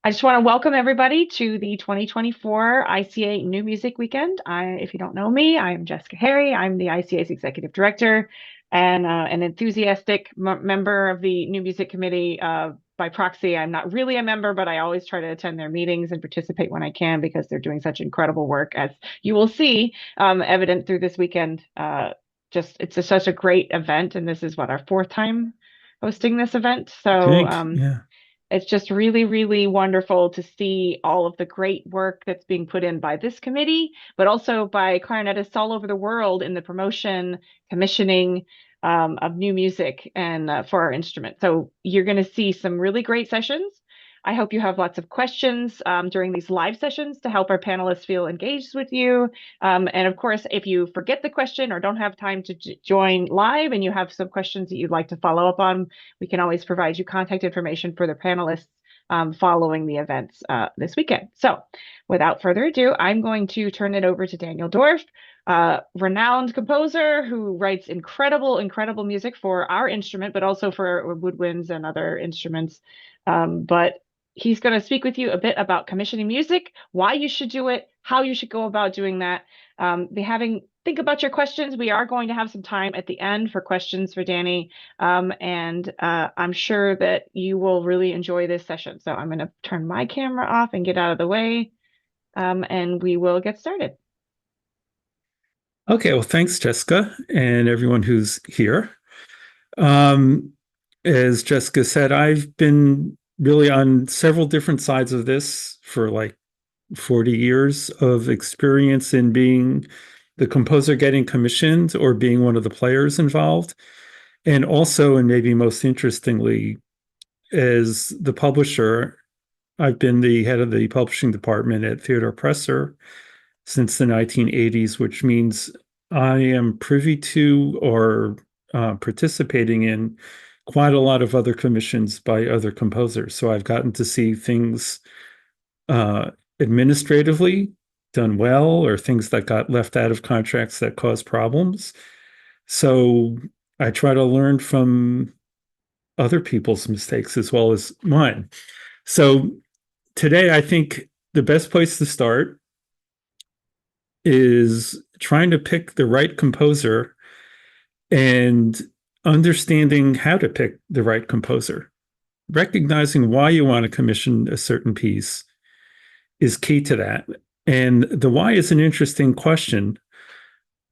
I just want to welcome everybody to the 2024 ICA New Music Weekend. If you don't know me, I'm Jessica Harry. I'm the ICA's Executive Director and an enthusiastic member of the New Music Committee. By proxy, I'm not really a member, but I always try to attend their meetings and participate when I can because they're doing such incredible work, as you will see, evident through this weekend. Such a great event, and this is what, our fourth time hosting this event. I So think, yeah. it's just really, really wonderful to see all of the great work that's being put in by this committee, but also by clarinetists all over the world in the promotion, commissioning of new music and for our instrument. So you're going to see some really great sessions. I hope you have lots of questions during these live sessions to help our panelists feel engaged with you. And of course, if you forget the question or don't have time to join live and you have some questions that you'd like to follow up on, we can always provide you contact information for the panelists following the events this weekend. So without further ado, I'm going to turn it over to Daniel Dorff, renowned composer who writes incredible music for our instrument, but also for woodwinds and other instruments. But he's going to speak with you a bit about commissioning music, why you should do it, how you should go about doing that. Think about your questions. We are going to have some time at the end for questions for Danny, and I'm sure that you will really enjoy this session. So I'm going to turn my camera off and get out of the way, and we will get started. Okay, well, thanks, Jessica, and everyone who's here. Um, as Jessica said, I've been really on several different sides of this for like 40 years of experience in being the composer getting commissioned or being one of the players involved. And also, and maybe most interestingly, as the publisher, I've been the head of the publishing department at Theodore Presser since the 1980s, which means I am privy to or participating in quite a lot of other commissions by other composers. So I've gotten to see things uh, administratively done well or things that got left out of contracts that caused problems. So I try to learn from other people's mistakes as well as mine. So today, I think the best place to start is trying to pick the right composer and understanding how to pick the right composer. Recognizing why you want to commission a certain piece is key to that. And the why is an interesting question.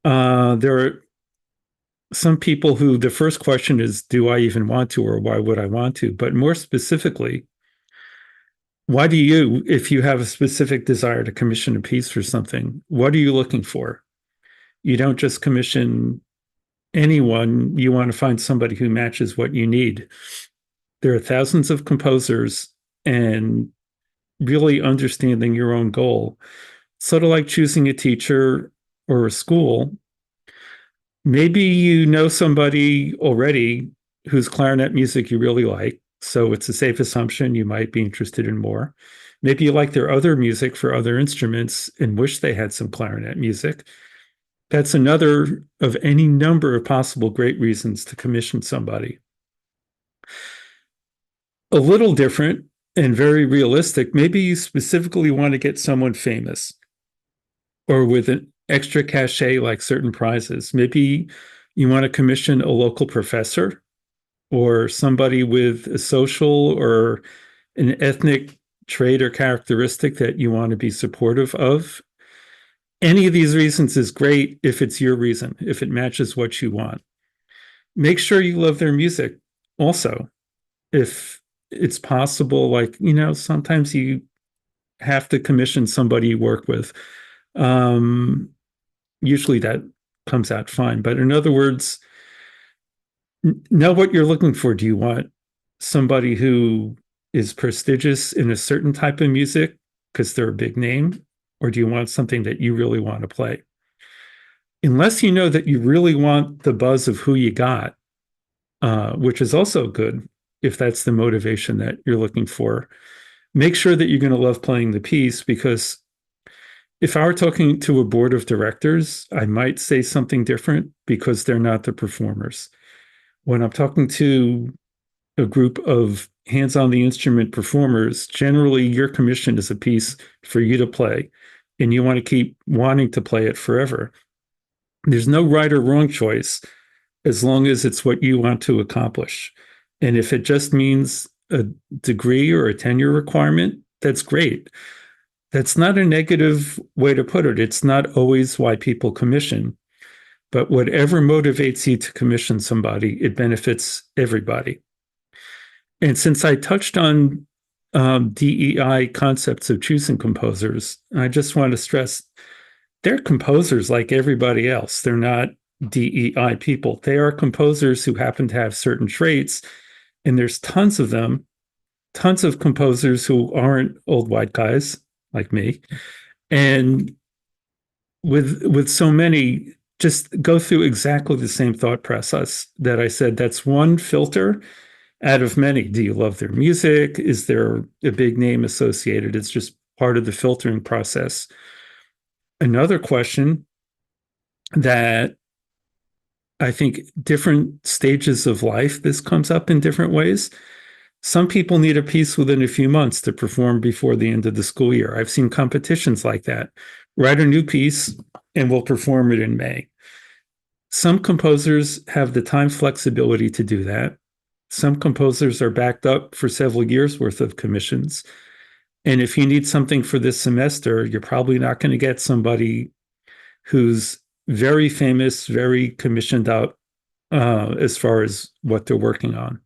There are some people who the first question is, do I even want to, or why would I want to? But more specifically, why do you, if you have a specific desire to commission a piece for something, what are you looking for? You don't just commission anyone, you want to find somebody who matches what you need. There are thousands of composers, and really understanding your own goal. Sort of like choosing a teacher or a school. Maybe you know somebody already whose clarinet music you really like, so it's a safe assumption you might be interested in more. Maybe you like their other music for other instruments and wish they had some clarinet music. That's another of any number of possible great reasons to commission somebody. A little different and very realistic, maybe you specifically want to get someone famous or with an extra cachet like certain prizes. Maybe you want to commission a local professor or somebody with a social or an ethnic trait or characteristic that you want to be supportive of. Any of these reasons is great if it's your reason, if it matches what you want. Make sure you love their music also. If it's possible, like, sometimes you have to commission somebody you work with. Um, Usually that comes out fine. But in other words, know what you're looking for. Do you want somebody who is prestigious in a certain type of music because they're a big name? Or do you want something that you really want to play? Unless you know that you really want the buzz of who you got, which is also good if that's the motivation that you're looking for, make sure that you're going to love playing the piece, because if I were talking to a board of directors, I might say something different because they're not the performers. When I'm talking to a group of hands on the instrument performers, generally your commission is a piece for you to play, and you want to keep wanting to play it forever. There's no right or wrong choice as long as it's what you want to accomplish. And if it just means a degree or a tenure requirement, that's great. That's not a negative way to put it. It's not always why people commission, but whatever motivates you to commission somebody, it benefits everybody. And since I touched on DEI concepts of choosing composers, I just want to stress they're composers like everybody else. They're not DEI people. They are composers who happen to have certain traits, and there's tons of them, tons of composers who aren't old white guys like me. And with so many, just go through exactly the same thought process that I said. That's one filter out of many. Do you love their music? Is there a big name associated? It's just part of the filtering process. Another question that I think different stages of life, this comes up in different ways. Some people need a piece within a few months to perform before the end of the school year. I've seen competitions like that. Write a new piece and we'll perform it in May. Some composers have the time flexibility to do that. Some composers are backed up for several years worth of commissions. And if you need something for this semester, you're probably not going to get somebody who's very famous, very commissioned out as far as what they're working on.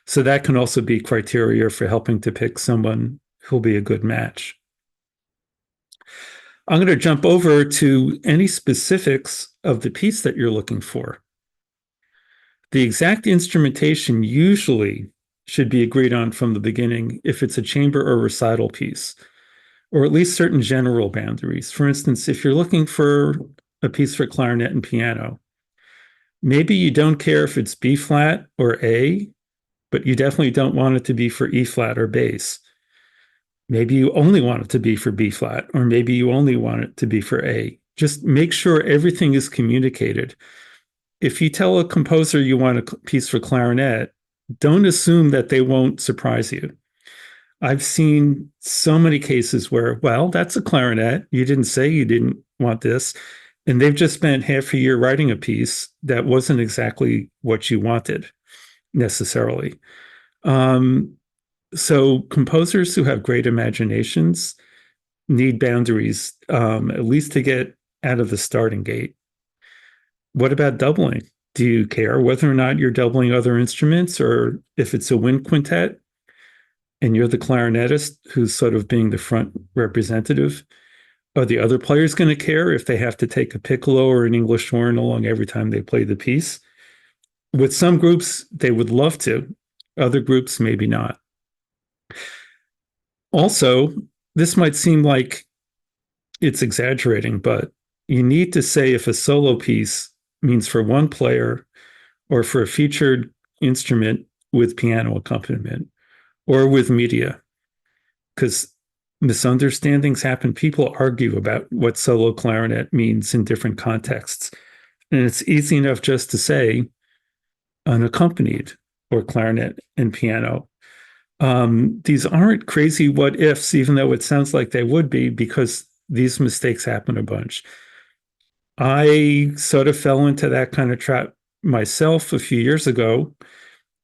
So that can also be criteria for helping to pick someone who'll be a good match. I'm going to jump over to any specifics of the piece that you're looking for. The exact instrumentation usually should be agreed on from the beginning if it's a chamber or recital piece, or at least certain general boundaries. For instance, if you're looking for a piece for clarinet and piano, maybe you don't care if it's B flat or A, but you definitely don't want it to be for E flat or bass. Maybe you only want it to be for B flat, or maybe you only want it to be for A. Just make sure everything is communicated. If you tell a composer you want a piece for clarinet, don't assume that they won't surprise you. I've seen so many cases where, well, that's a clarinet. You didn't say you didn't want this. And they've just spent half a year writing a piece that wasn't exactly what you wanted necessarily. So composers who have great imaginations need boundaries, at least to get out of the starting gate. What about doubling? Do you care whether or not you're doubling other instruments, or if it's a wind quintet and you're the clarinetist who's sort of being the front representative? Are the other players going to care if they have to take a piccolo or an English horn along every time they play the piece? With some groups, they would love to. Other groups, maybe not. Also, this might seem like it's exaggerating, but you need to say if a solo piece means for one player or for a featured instrument with piano accompaniment or with media, because misunderstandings happen. People argue about what solo clarinet means in different contexts. And it's easy enough just to say unaccompanied or clarinet and piano. These aren't crazy what ifs, even though it sounds like they would be, because these mistakes happen a bunch. I sort of fell into that kind of trap myself a few years ago,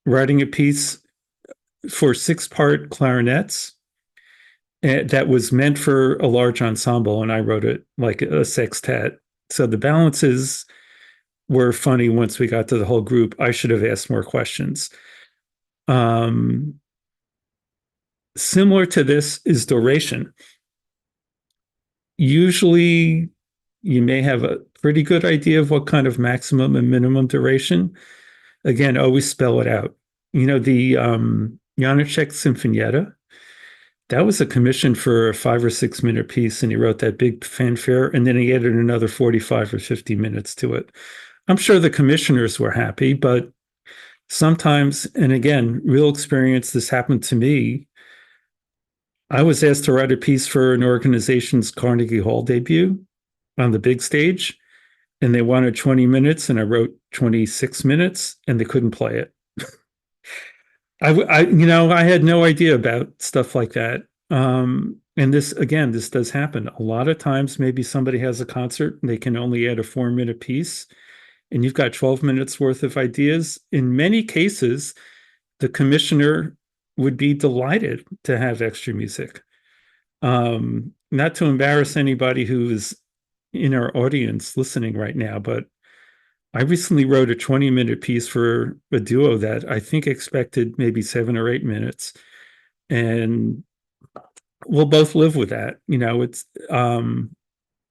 writing a piece for 6-part clarinets that was meant for a large ensemble, and I wrote it like a sextet. So the balances were funny once we got to the whole group. I should have asked more questions. Similar to this is duration. Usually, you may have a pretty good idea of what kind of maximum and minimum duration. Again, always spell it out. You know, the Janacek Sinfonietta, that was a commission for a 5 or 6 minute piece, and he wrote that big fanfare, and then he added another 45 or 50 minutes to it. I'm sure the commissioners were happy, but sometimes, and again, real experience, this happened to me. I was asked to write a piece for an organization's Carnegie Hall debut on the big stage, and they wanted 20 minutes, and I wrote 26 minutes, and they couldn't play it. I had no idea about stuff like that. And this, again, this does happen. A lot of times, maybe somebody has a concert and they can only add a 4-minute piece, and you've got 12 minutes worth of ideas. In many cases, the commissioner would be delighted to have extra music. Not to embarrass anybody who is in our audience listening right now, but I recently wrote a 20-minute piece for a duo that I think expected maybe 7 or 8 minutes. And we'll both live with that.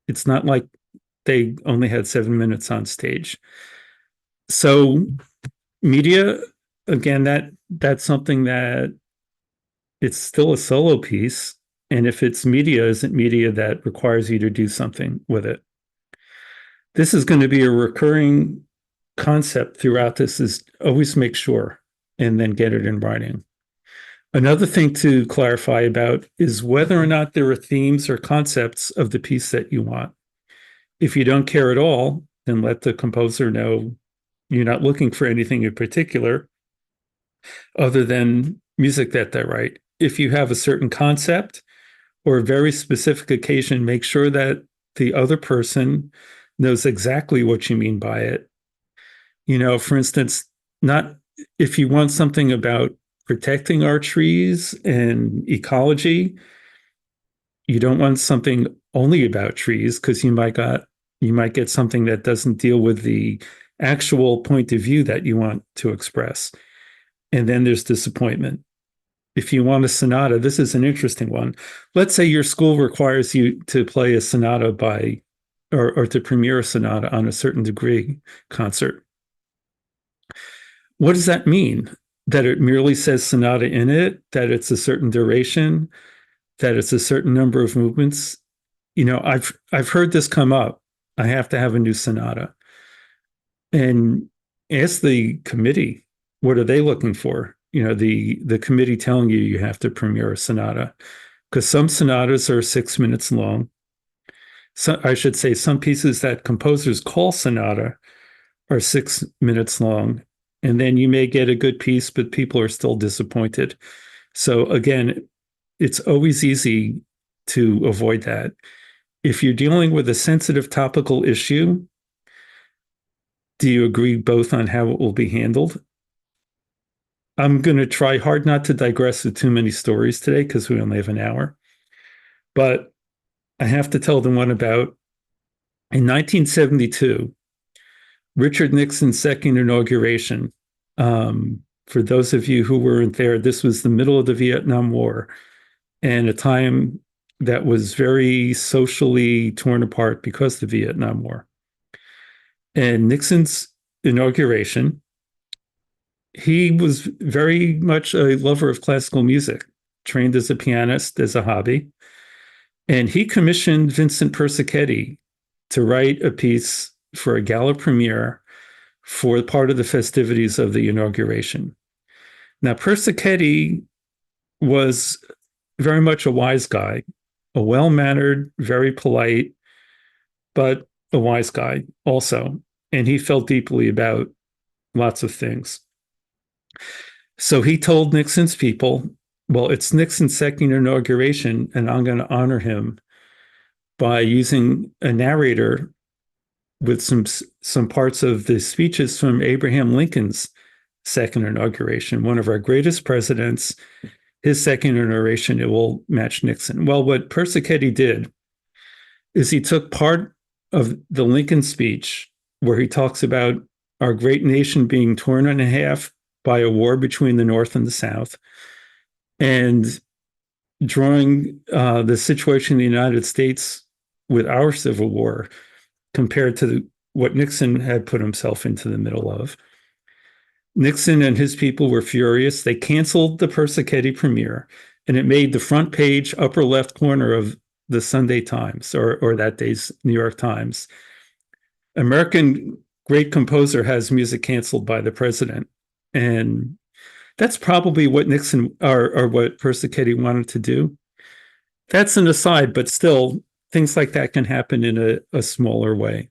It's not like they only had 7 minutes on stage. So media, again, that's something that it's still a solo piece. And if it's media, isn't media that requires you to do something with it. This is going to be a recurring concept throughout this, is always make sure and then get it in writing. Another thing to clarify about is whether or not there are themes or concepts of the piece that you want. If you don't care at all, then let the composer know you're not looking for anything in particular other than music that they write. If you have a certain concept or a very specific occasion, make sure that the other person knows exactly what you mean by it. For instance, not if you want something about protecting our trees and ecology, you don't want something only about trees, because you might get something that doesn't deal with the actual point of view that you want to express. And then there's disappointment. If you want a sonata, this is an interesting one. Let's say your school requires you to play a sonata or to premiere a sonata on a certain degree concert. What does that mean? That it merely says sonata in it, that it's a certain duration, that it's a certain number of movements? I've heard this come up. I have to have a new sonata. And ask the committee, what are they looking for? The committee telling you have to premiere a sonata, because some sonatas are 6 minutes long. So I should say some pieces that composers call sonata are 6 minutes long. And then you may get a good piece, but people are still disappointed. So again, it's always easy to avoid that. If you're dealing with a sensitive topical issue, do you agree both on how it will be handled? I'm going to try hard not to digress with too many stories today because we only have an hour. But I have to tell the one about in 1972, Richard Nixon's second inauguration. For those of you who weren't there, this was the middle of the Vietnam War and a time that was very socially torn apart because of the Vietnam War. And Nixon's inauguration, he was very much a lover of classical music, trained as a pianist as a hobby. And he commissioned Vincent Persichetti to write a piece for a gala premiere for part of the festivities of the inauguration. Now, Persichetti was very much a wise guy, a well-mannered, very polite, but a wise guy also. And he felt deeply about lots of things. So he told Nixon's people, well, it's Nixon's second inauguration, and I'm going to honor him by using a narrator with some parts of the speeches from Abraham Lincoln's second inauguration, one of our greatest presidents. His second inauguration, it will match Nixon. Well, what Persichetti did is he took part of the Lincoln speech where he talks about our great nation being torn in half by a war between the North and the South, and drawing the situation in the United States with our Civil War compared to what Nixon had put himself into the middle of. Nixon and his people were furious. They canceled the Persichetti premiere, and it made the front page upper left corner of the Sunday Times, or that day's New York Times. American great composer has music canceled by the president. And that's probably what Nixon or what Persichetti wanted to do. That's an aside, but still, things like that can happen in a smaller way.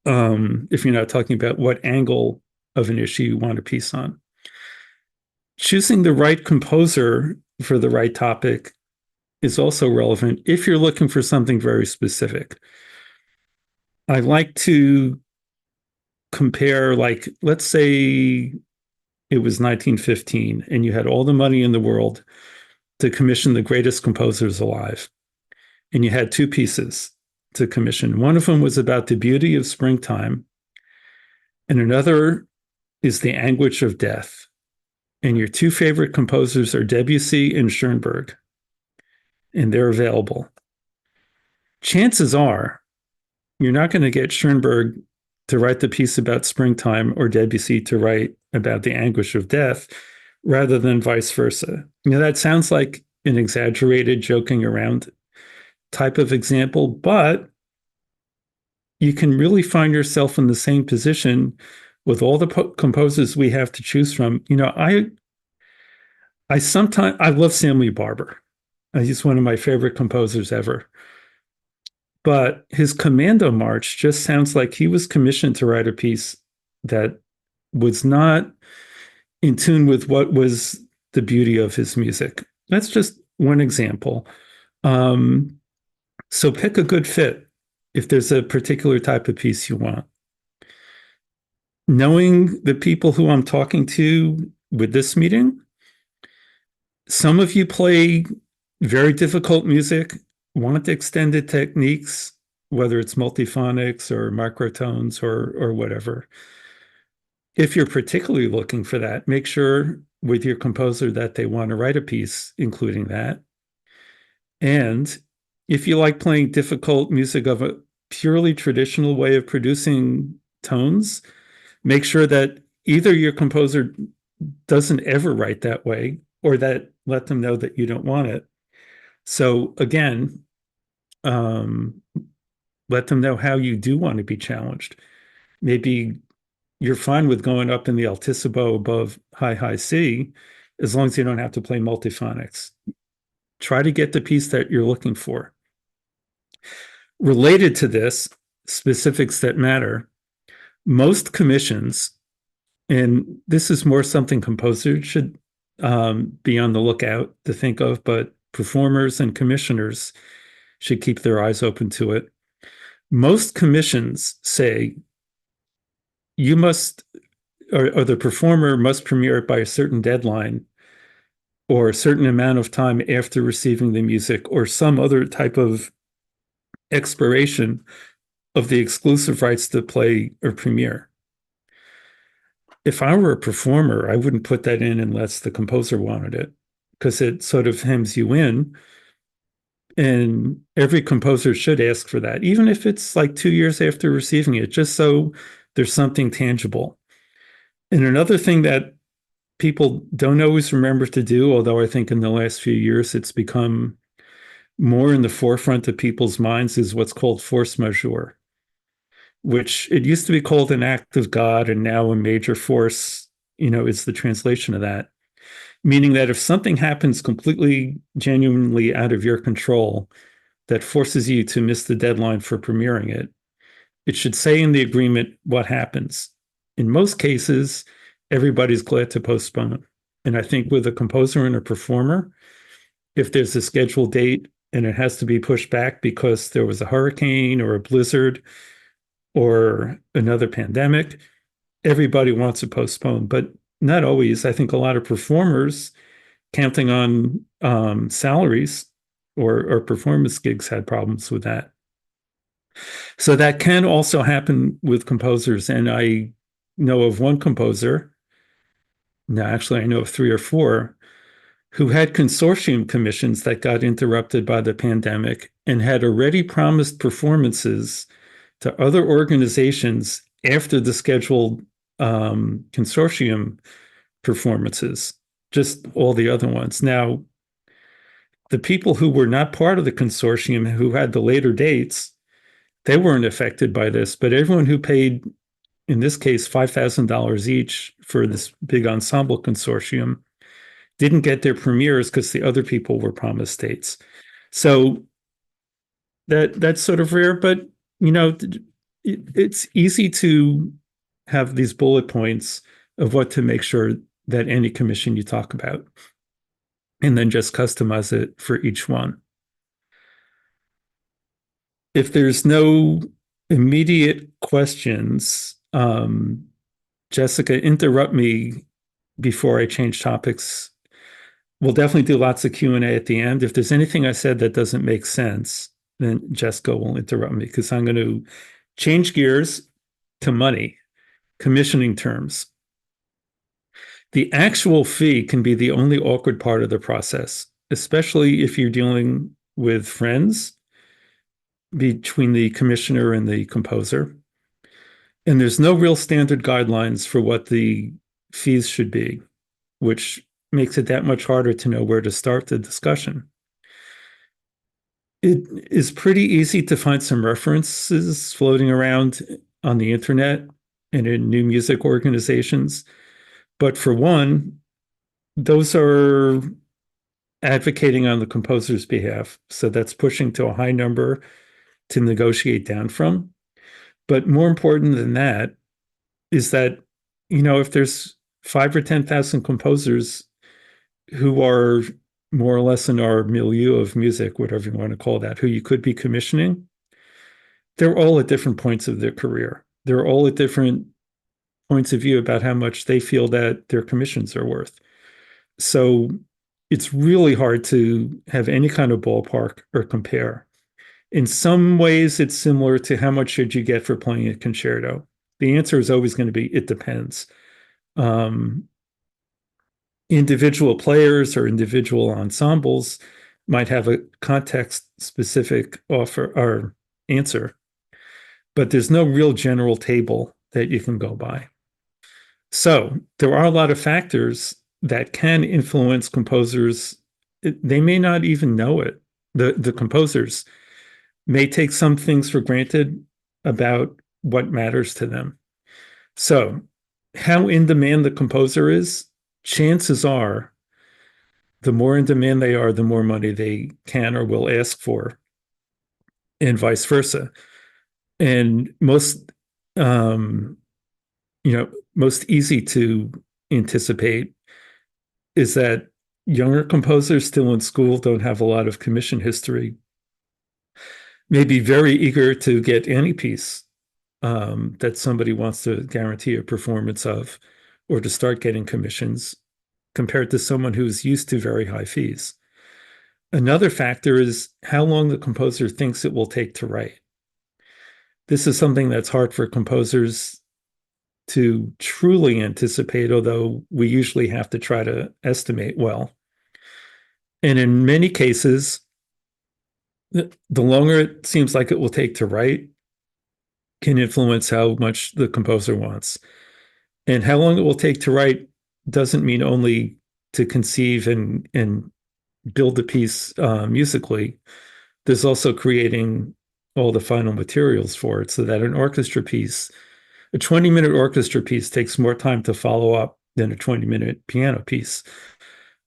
If you're not talking about what angle of an issue you want a piece on. choosing the right composer for the right topic is also relevant if you're looking for something very specific. I like to compare, like, let's say it was 1915 and you had all the money in the world to commission the greatest composers alive. And you had two pieces to commission. One of them was about the beauty of springtime, and another is the anguish of death. And your two favorite composers are Debussy and Schoenberg, and they're available. Chances are you're not going to get Schoenberg to write the piece about springtime or Debussy to write about the anguish of death rather than vice versa. That sounds like an exaggerated, joking around type of example, but you can really find yourself in the same position with all the composers we have to choose from. I love Stanley Barber. He's one of my favorite composers ever. But his Commando March just sounds like he was commissioned to write a piece that was not in tune with what was the beauty of his music. That's just one example. So pick a good fit if there's a particular type of piece you want. Knowing the people who I'm talking to with this meeting, some of you play very difficult music, want extended techniques, whether it's multiphonics or microtones or whatever. If you're particularly looking for that, make sure with your composer that they want to write a piece including that. And if you like playing difficult music of a purely traditional way of producing tones, make sure that either your composer doesn't ever write that way or that let them know that you don't want it. So again, let them know how you do want to be challenged. Maybe you're fine with going up in the altissimo above high C, as long as you don't have to play multiphonics. Try to get the piece that you're looking for. Related to this, specifics that matter, most commissions, and this is more something composers should be on the lookout to think of, but performers and commissioners should keep their eyes open to it. Most commissions say you must, or the performer must premiere it by a certain deadline or a certain amount of time after receiving the music or some other type of expiration of the exclusive rights to play or premiere. If I were a performer, I wouldn't put that in unless the composer wanted it, because it sort of hems you in. And every composer should ask for that, even if it's like 2 years after receiving it, just so there's something tangible. And another thing that people don't always remember to do, although I think in the last few years it's become more in the forefront of people's minds, is what's called force majeure, which it used to be called an act of God, and now a major force, is the translation of that. Meaning that if something happens completely, genuinely out of your control that forces you to miss the deadline for premiering it, it should say in the agreement what happens. In most cases, everybody's glad to postpone. And I think with a composer and a performer, if there's a scheduled date and it has to be pushed back because there was a hurricane or a blizzard or another pandemic, everybody wants to postpone, but not always. I think a lot of performers counting on salaries or performance gigs had problems with that. So that can also happen with composers. And I know of one composer, no, actually, I know of 3 or 4, who had consortium commissions that got interrupted by the pandemic and had already promised performances to other organizations after the scheduled consortium performances, just all the other ones. Now, the people who were not part of the consortium, who had the later dates, they weren't affected by this, but everyone who paid, in this case, $5,000 each for this big ensemble consortium didn't get their premieres because the other people were promised dates. So that's sort of rare, but it's easy to have these bullet points of what to make sure that any commission you talk about, and then just customize it for each one. If there's no immediate questions, Jessica, interrupt me before I change topics. We'll definitely do lots of Q&A at the end. If there's anything I said that doesn't make sense, then Jessica will interrupt me because I'm going to change gears to money, commissioning terms. The actual fee can be the only awkward part of the process, especially if you're dealing with friends between the commissioner and the composer. And there's no real standard guidelines for what the fees should be, which makes it that much harder to know where to start the discussion. It is pretty easy to find some references floating around on the internet and in new music organizations. But for one, those are advocating on the composer's behalf. So that's pushing to a high number to negotiate down from. But more important than that is that, if there's 5 or 10,000 composers who are more or less in our milieu of music, whatever you want to call that, who you could be commissioning, they're all at different points of their career. They're all at different points of view about how much they feel that their commissions are worth. So it's really hard to have any kind of ballpark or compare. In some ways, it's similar to how much should you get for playing a concerto? The answer is always going to be, it depends. Individual players or individual ensembles might have a context-specific offer or answer, but there's no real general table that you can go by. So there are a lot of factors that can influence composers. They may not even know it. The composers may take some things for granted about what matters to them. So how in demand the composer is, chances are the more in demand they are, the more money they can or will ask for, and vice versa. And most easy to anticipate is that younger composers still in school don't have a lot of commission history, may be very eager to get any piece that somebody wants to guarantee a performance of, or to start getting commissions, compared to someone who's used to very high fees. Another factor is how long the composer thinks it will take to write. This is something that's hard for composers to truly anticipate, although we usually have to try to estimate well. And in many cases, the longer it seems like it will take to write can influence how much the composer wants. And how long it will take to write doesn't mean only to conceive and build the piece musically. There's also creating all the final materials for it, so that an orchestra piece, a 20-minute orchestra piece, takes more time to follow up than a 20-minute piano piece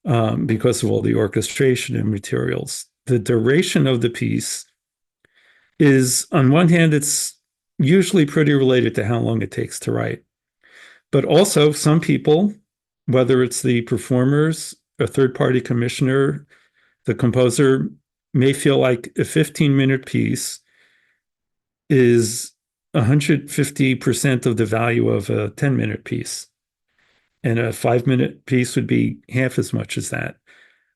because of all the orchestration and materials. The duration of the piece is, on one hand, it's usually pretty related to how long it takes to write. But also some people, whether it's the performers, a third-party commissioner, the composer, may feel like a 15-minute piece is 150% of the value of a 10-minute piece. And a 5-minute piece would be half as much as that.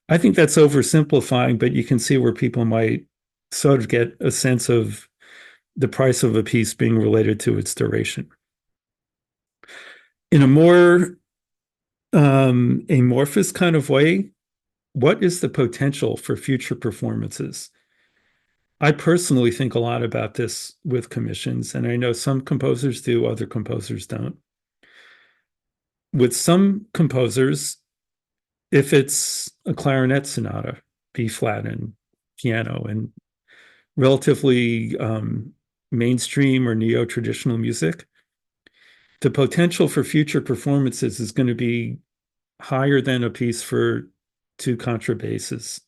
I think that's oversimplifying, but you can see where people might sort of get a sense of the price of a piece being related to its duration. In a more amorphous kind of way, what is the potential for future performances? I personally think a lot about this with commissions, and I know some composers do, other composers don't. With some composers, if it's a clarinet sonata, B flat and piano, and relatively mainstream or neo-traditional music, the potential for future performances is going to be higher than a piece for 2 contrabasses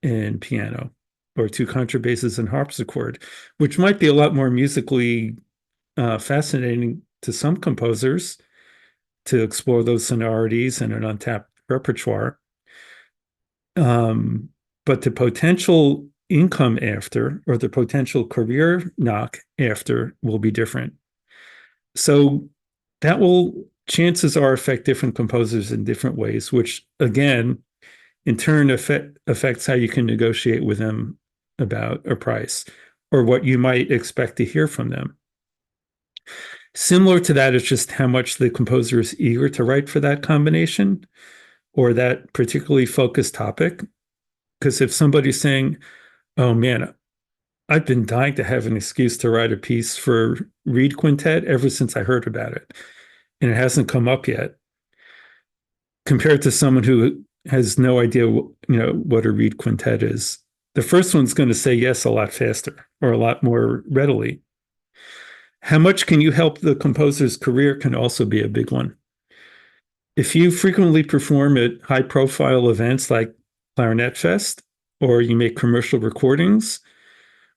and piano, or 2 contrabasses and harpsichord, which might be a lot more musically fascinating to some composers, to explore those sonorities in an untapped repertoire. Um, but the potential income after, or the potential career knock after, will be different. So that will, chances are, affect different composers in different ways, which again, in turn, affects how you can negotiate with them about a price or what you might expect to hear from them. Similar to that is just how much the composer is eager to write for that combination or that particularly focused topic. Because if somebody's saying, oh man, I've been dying to have an excuse to write a piece for Reed Quintet ever since I heard about it, and it hasn't come up yet, compared to someone who has no idea, what a Reed Quintet is. The first one's going to say yes a lot faster or a lot more readily. How much can you help the composer's career can also be a big one. If you frequently perform at high profile events like Clarinet Fest, or you make commercial recordings,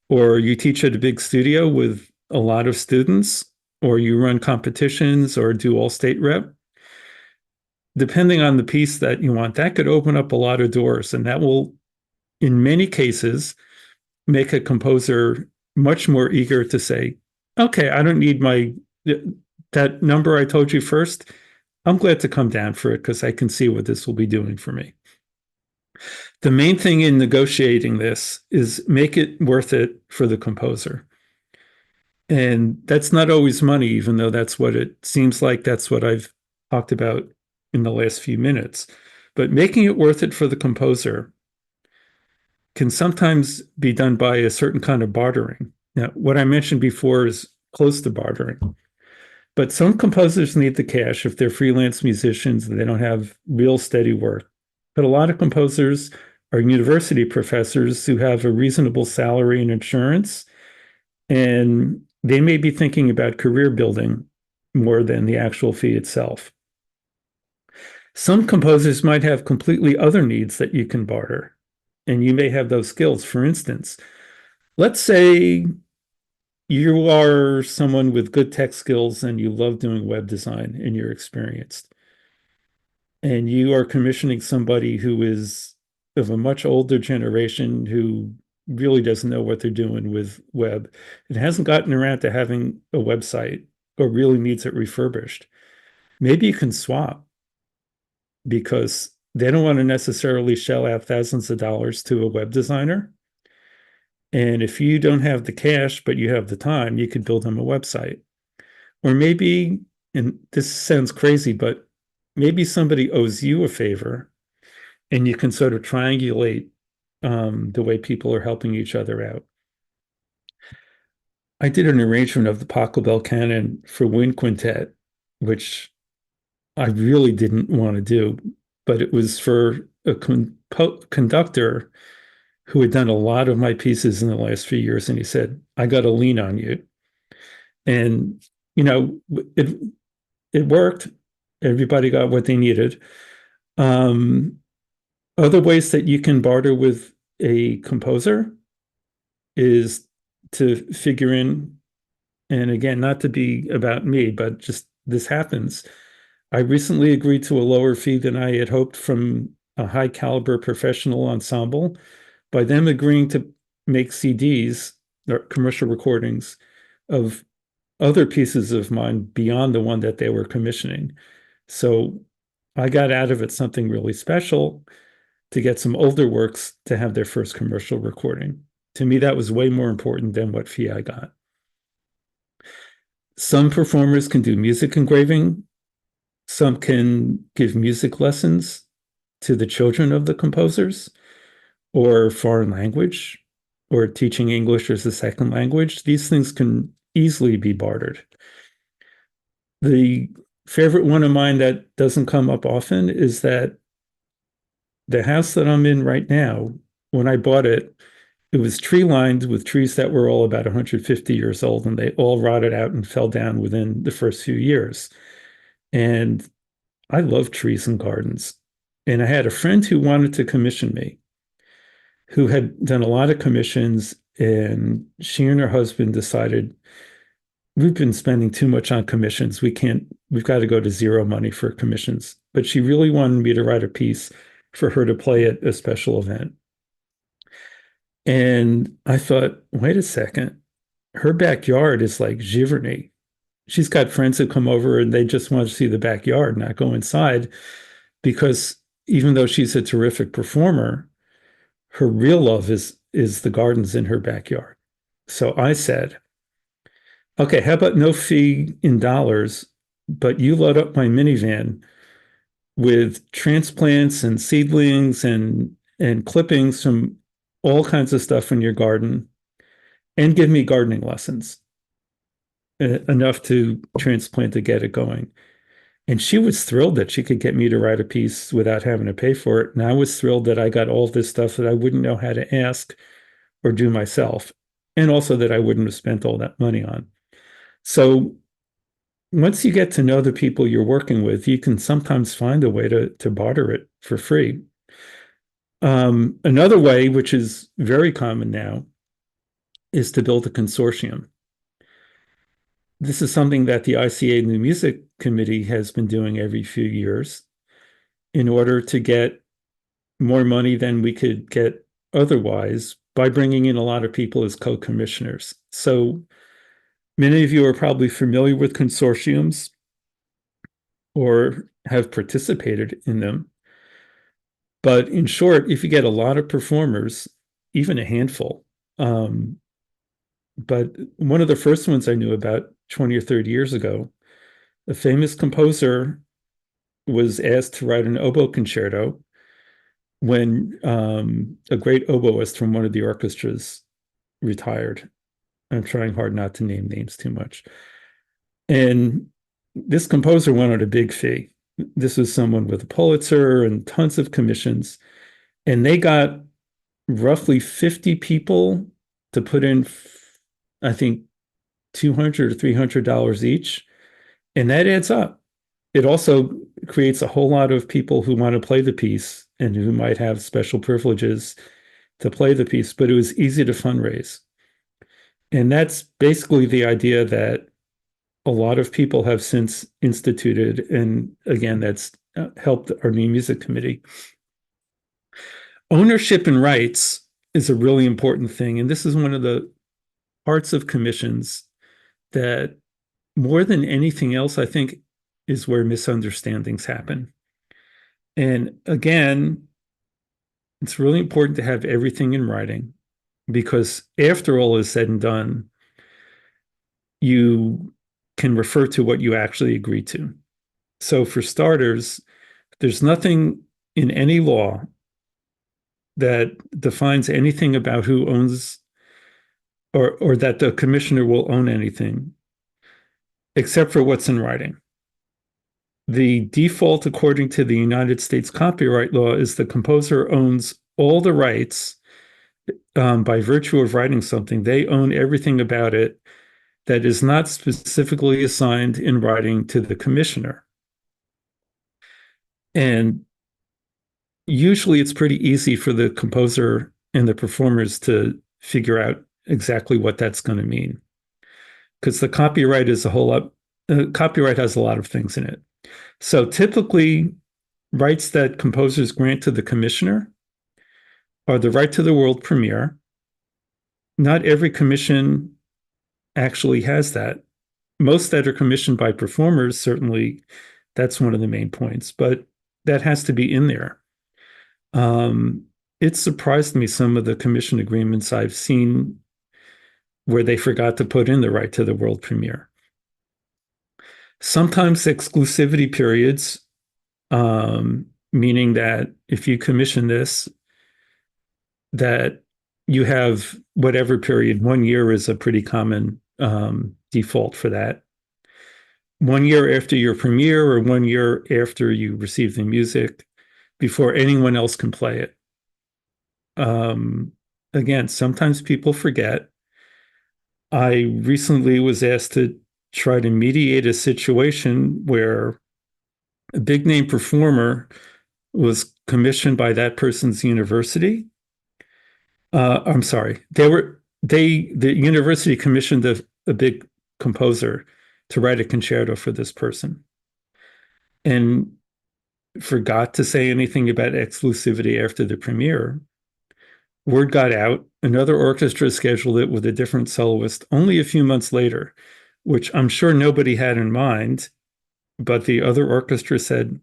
or you teach at a big studio with a lot of students, or you run competitions or do all state rep, depending on the piece that you want, that could open up a lot of doors. And that will, in many cases, make a composer much more eager to say, okay, I don't need that number I told you first. I'm glad to come down for it because I can see what this will be doing for me. The main thing in negotiating this is make it worth it for the composer. And that's not always money, even though that's what it seems like. That's what I've talked about in the last few minutes. But making it worth it for the composer can sometimes be done by a certain kind of bartering. Now, what I mentioned before is close to bartering. But some composers need the cash if they're freelance musicians and they don't have real steady work. But a lot of composers are university professors who have a reasonable salary and insurance, and they may be thinking about career building more than the actual fee itself. Some composers might have completely other needs that you can barter, and you may have those skills. For instance, let's say you are someone with good tech skills and you love doing web design and you're experienced, and you are commissioning somebody who is of a much older generation who really doesn't know what they're doing with web and hasn't gotten around to having a website or really needs it refurbished. Maybe you can swap because they don't want to necessarily shell out thousands of dollars to a web designer. And if you don't have the cash, but you have the time, you could build them a website. Or maybe, and this sounds crazy, but maybe somebody owes you a favor and you can sort of triangulate the way people are helping each other out. I did an arrangement of the Pachelbel Canon for wind quintet, which I really didn't want to do, but it was for a conductor who had done a lot of my pieces in the last few years, and he said, "I got to lean on you." And you know, it it worked. Everybody got what they needed. Um, Other ways that you can barter with a composer is to figure in, and again, not to be about me, but just this happens. I recently agreed to a lower fee than I had hoped from a high caliber professional ensemble by them agreeing to make CDs or commercial recordings of other pieces of mine beyond the one that they were commissioning. So I got out of it something really special to get some older works to have their first commercial recording. To me, that was way more important than what fee I got. Some performers can do music engraving. Some can give music lessons to the children of the composers, or foreign language, or teaching English as a second language. These things can easily be bartered. The favorite one of mine that doesn't come up often is that the house that I'm in right now, when I bought it, it was tree lined with trees that were all about 150 years old, and they all rotted out and fell down within the first few years. And I love trees and gardens. And I had a friend who wanted to commission me, who had done a lot of commissions, and she and her husband decided we've been spending too much on commissions. we've got to go to zero money for commissions. But she really wanted me to write a piece for her to play at a special event. And I thought, wait a second, her backyard is like Giverny. She's got friends who come over and they just want to see the backyard, not go inside, because even though she's a terrific performer, her real love is the gardens in her backyard. So I said, okay, how about no fee in dollars, but you load up my minivan with transplants and seedlings and clippings from all kinds of stuff in your garden and give me gardening lessons, enough to transplant to get it going. And she was thrilled that she could get me to write a piece without having to pay for it. And I was thrilled that I got all this stuff that I wouldn't know how to ask or do myself. And also that I wouldn't have spent all that money on. So once you get to know the people you're working with, you can sometimes find a way to barter it for free. Another way, which is very common now, is to build a consortium. This is something that the ICA New Music Committee has been doing every few years in order to get more money than we could get otherwise by bringing in a lot of people as co-commissioners. So many of you are probably familiar with consortiums or have participated in them. But in short, if you get a lot of performers, even a handful, but one of the first ones I knew about 20 or 30 years ago, a famous composer was asked to write an oboe concerto when a great oboist from one of the orchestras retired. I'm trying hard not to name names too much. And this composer wanted a big fee. This was someone with a Pulitzer and tons of commissions. And they got roughly 50 people to put in, I think, $200 or $300 each. And that adds up. It also creates a whole lot of people who want to play the piece and who might have special privileges to play the piece, but it was easy to fundraise. And that's basically the idea that a lot of people have since instituted. And again, that's helped our new music committee. Ownership and rights is a really important thing. And this is one of the parts of commissions that more than anything else, I think, is where misunderstandings happen. And again, it's really important to have everything in writing because after all is said and done, you can refer to what you actually agree to. So for starters, there's nothing in any law that defines anything about who owns or that the commissioner will own anything except for what's in writing. The default, according to the United States copyright law, is the composer owns all the rights by virtue of writing something. They own everything about it that is not specifically assigned in writing to the commissioner. And usually it's pretty easy for the composer and the performers to figure out exactly what that's going to mean. Because the copyright is a whole lot, copyright has a lot of things in it. So typically, rights that composers grant to the commissioner are the right to the world premiere. Not every commission actually has that. Most that are commissioned by performers, certainly that's one of the main points, but that has to be in there. It surprised me some of the commission agreements I've seen where they forgot to put in the right to the world premiere. Sometimes exclusivity periods, meaning that if you commission this, that you have whatever period, 1 year is a pretty common default for that. 1 year after your premiere or 1 year after you receive the music before anyone else can play it. Again, sometimes people forget. I recently was asked to try to mediate a situation where a big name performer was commissioned by that person's university. I'm sorry, the university commissioned a big composer to write a concerto for this person. and forgot to say anything about exclusivity after the premiere. Word got out, another orchestra scheduled it with a different soloist only a few months later, which I'm sure nobody had in mind, but the other orchestra said,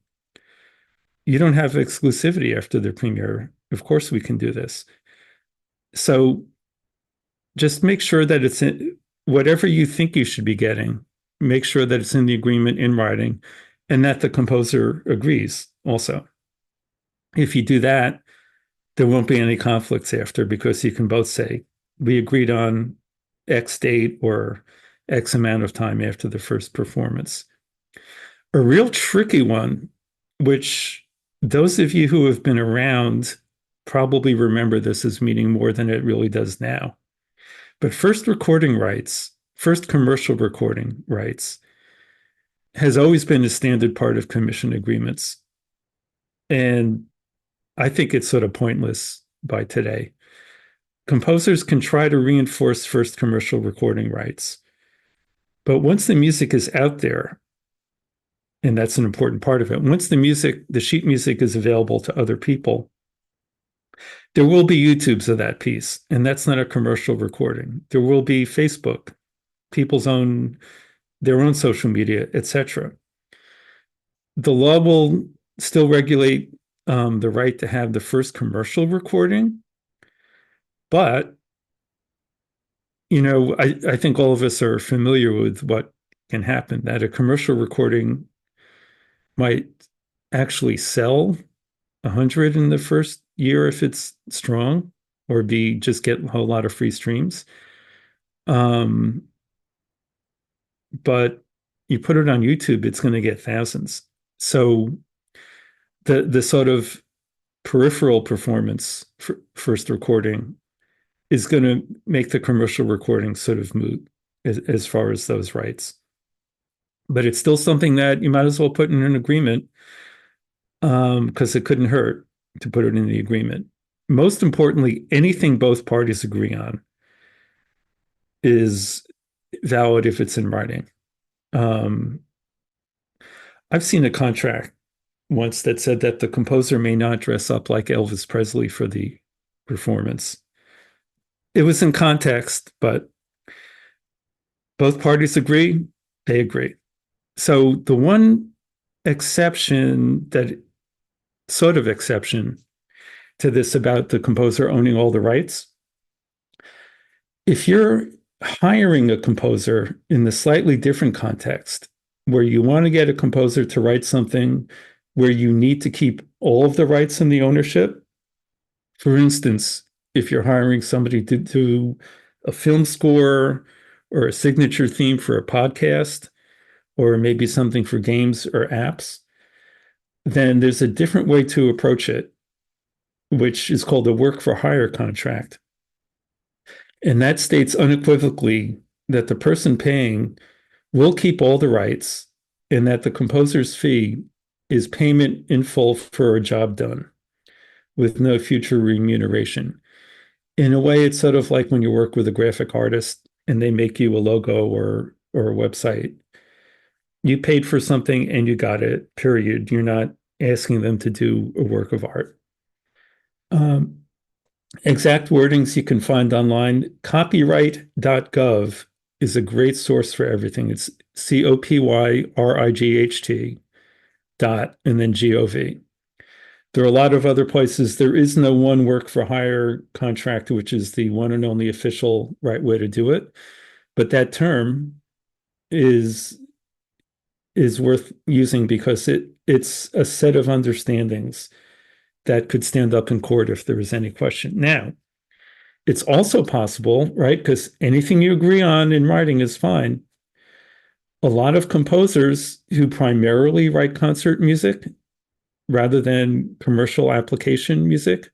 you don't have exclusivity after the premiere. Of course we can do this. So just make sure that it's in whatever you think you should be getting, make sure that it's in the agreement in writing and that the composer agrees also. If you do that, there won't be any conflicts after because you can both say, we agreed on X date or X amount of time after the first performance. A real tricky one, which those of you who have been around probably remember this as meaning more than it really does now. But first recording rights, first commercial recording rights, has always been a standard part of commission agreements. And I think it's sort of pointless by today. Composers can try to reinforce first commercial recording rights. But once the music is out there, and that's an important part of it, once the sheet music is available to other people, there will be YouTubes of that piece, and that's not a commercial recording. There will be Facebook, their own social media, etc. The law will still regulate the right to have the first commercial recording, but I think all of us are familiar with what can happen, that a commercial recording might actually sell 100 in the first year if it's strong, or just get a whole lot of free streams. But you put it on YouTube, it's going to get thousands. So the sort of peripheral performance for first recording is going to make the commercial recording sort of moot as far as those rights. But it's still something that you might as well put in an agreement, because it couldn't hurt to put it in the agreement. Most importantly, anything both parties agree on is valid if it's in writing. I've seen a contract once that said that the composer may not dress up like Elvis Presley for the performance. It was in context, but both parties agree, they agree. So the one exception to this about the composer owning all the rights, if you're hiring a composer in the slightly different context, where you want to get a composer to write something where you need to keep all of the rights and the ownership, for instance, if you're hiring somebody to do a film score or a signature theme for a podcast, or maybe something for games or apps, then there's a different way to approach it, which is called a work for hire contract. And that states unequivocally that the person paying will keep all the rights and that the composer's fee is payment in full for a job done with no future remuneration. In a way, it's sort of like when you work with a graphic artist and they make you a logo or a website. You paid for something and you got it, period. You're not asking them to do a work of art. Exact wordings you can find online. Copyright.gov is a great source for everything. It's COPYRIGHT dot and then GOV. There are a lot of other places. There is no one work for hire contract, which is the one and only official right way to do it. But that term is worth using because it's a set of understandings that could stand up in court if there was any question. Now, it's also possible, right? Because anything you agree on in writing is fine. A lot of composers who primarily write concert music rather than commercial application music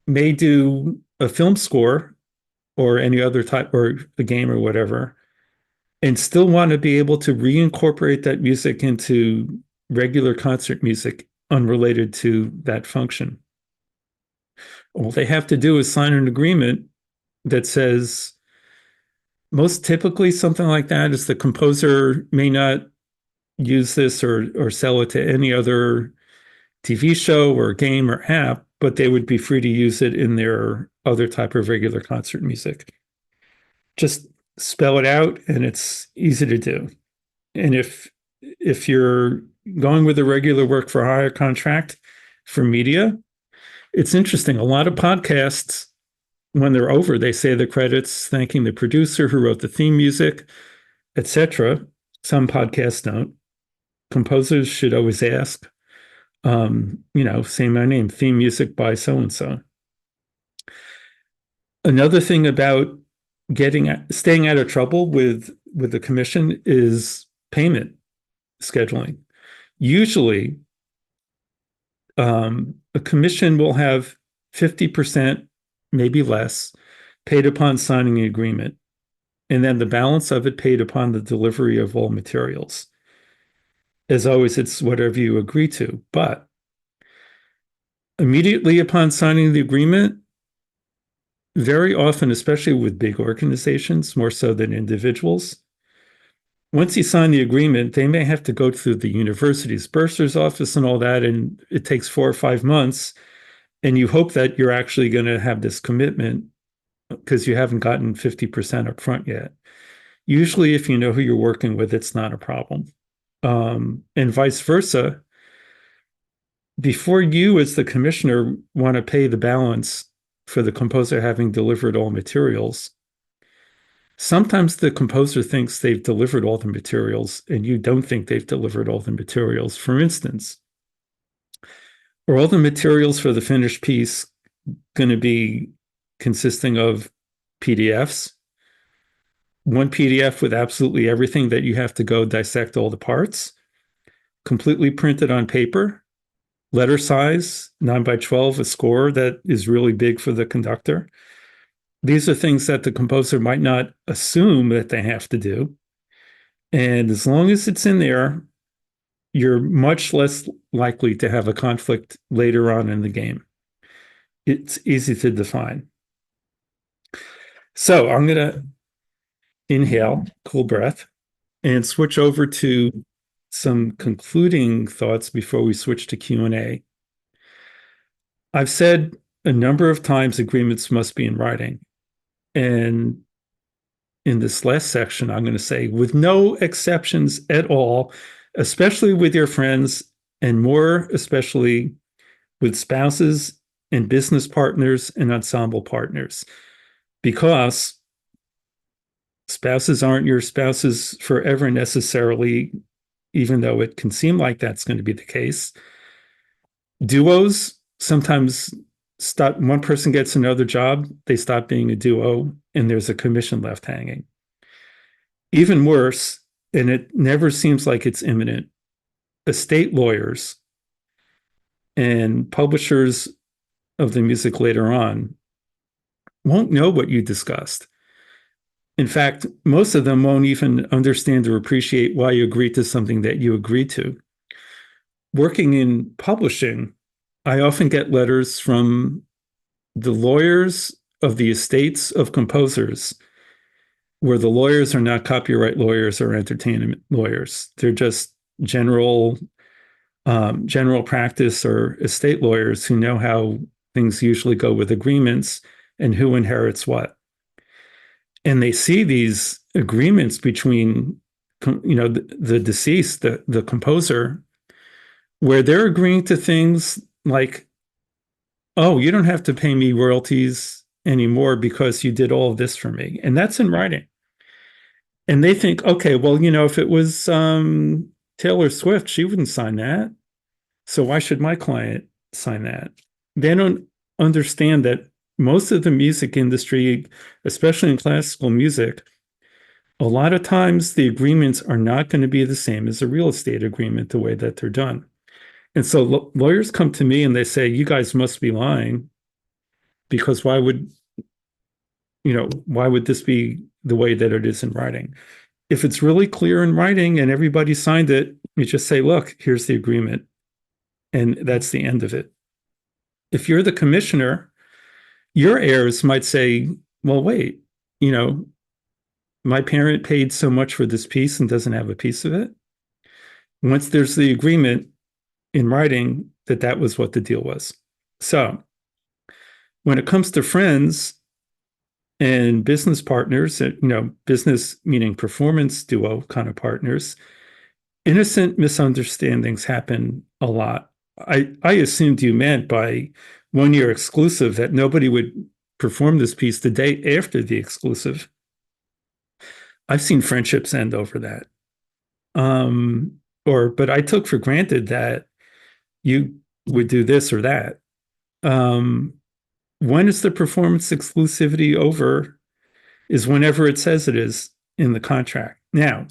may do a film score or any other type, or a game or whatever, and still want to be able to reincorporate that music into regular concert music unrelated to that function. All they have to do is sign an agreement that says, most typically something like that is the composer may not use this or sell it to any other TV show or game or app, but they would be free to use it in their other type of regular concert music. Just spell it out and it's easy to do. And if you're going with a regular work for hire contract for media, it's interesting. A lot of podcasts, when they're over, they say the credits thanking the producer who wrote the theme music, etc. Some podcasts don't. Composers should always ask, say my name, theme music by so and so. Another thing about staying out of trouble with the commission is payment scheduling. Usually, a commission will have 50%, maybe less, paid upon signing the agreement, and then the balance of it paid upon the delivery of all materials. As always, it's whatever you agree to. But immediately upon signing the agreement, very often, especially with big organizations, more so than individuals, once you sign the agreement, they may have to go through the university's bursar's office and all that, and it takes 4 or 5 months. And you hope that you're actually going to have this commitment because you haven't gotten 50% up front yet. Usually, if you know who you're working with, it's not a problem. And vice versa. Before you, as the commissioner, want to pay the balance for the composer having delivered all materials, sometimes the composer thinks they've delivered all the materials and you don't think they've delivered all the materials. For instance, are all the materials for the finished piece going to be consisting of PDFs? One PDF with absolutely everything that you have to go dissect all the parts, completely printed on paper, letter size, 9x12, a score that is really big for the conductor. These are things that the composer might not assume that they have to do. And as long as it's in there, you're much less likely to have a conflict later on in the game. It's easy to define. So I'm going to inhale, cool breath, and switch over to some concluding thoughts before we switch to Q&A. I've said a number of times agreements must be in writing. And in this last section, I'm going to say, with no exceptions at all, especially with your friends, and more especially with spouses and business partners and ensemble partners, because spouses aren't your spouses forever necessarily, even though it can seem like that's going to be the case. Duos sometimes stop. One person gets another job, they stop being a duo, and there's a commission left hanging. Even worse, and it never seems like it's imminent, estate lawyers and publishers of the music later on won't know what you discussed. In fact, most of them won't even understand or appreciate why you agreed to something that you agreed to. Working in publishing, I often get letters from the lawyers of the estates of composers, where the lawyers are not copyright lawyers or entertainment lawyers. They're just general practice or estate lawyers who know how things usually go with agreements and who inherits what. And they see these agreements between, the deceased, the composer, where they're agreeing to things like, oh, you don't have to pay me royalties anymore because you did all of this for me. And that's in writing. And they think, okay, well, if it was Taylor Swift, she wouldn't sign that. So why should my client sign that? They don't understand that most of the music industry, especially in classical music, a lot of times the agreements are not going to be the same as a real estate agreement, the way that they're done. And so lawyers come to me and they say, you guys must be lying, because why would this be the way that it is in writing? If it's really clear in writing and everybody signed it, you just say, look, here's the agreement. And that's the end of it. If you're the commissioner, your heirs might say, well, wait, my parent paid so much for this piece and doesn't have a piece of it. once there's the agreement in writing that that was what the deal was. So when it comes to friends and business partners, business meaning performance duo kind of partners, innocent misunderstandings happen a lot. I assumed you meant by 1 year exclusive that nobody would perform this piece the day after the exclusive. I've seen friendships end over that. But I took for granted that you would do this or that. Um, when is the performance exclusivity over? Is whenever it says it is in the contract. Now,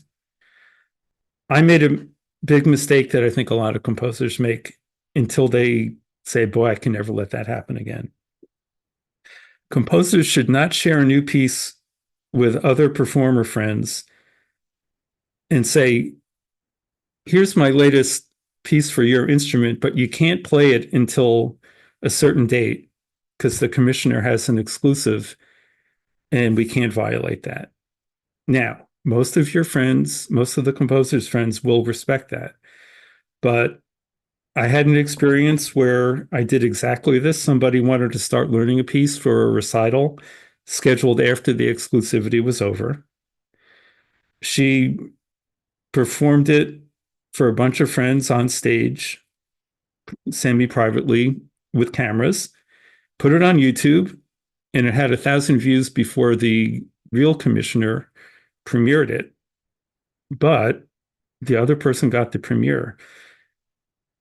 I made a big mistake that I think a lot of composers make until they say, boy, I can never let that happen again. Composers should not share a new piece with other performer friends and say, here's my latest piece for your instrument, but you can't play it until a certain date because the commissioner has an exclusive and we can't violate that. Now, most of your friends, most of the composer's friends will respect that. But I had an experience where I did exactly this. Somebody wanted to start learning a piece for a recital scheduled after the exclusivity was over. She performed it for a bunch of friends on stage, semi-privately with cameras, put it on YouTube, and it had 1,000 views before the real commissioner premiered it. But the other person got the premiere.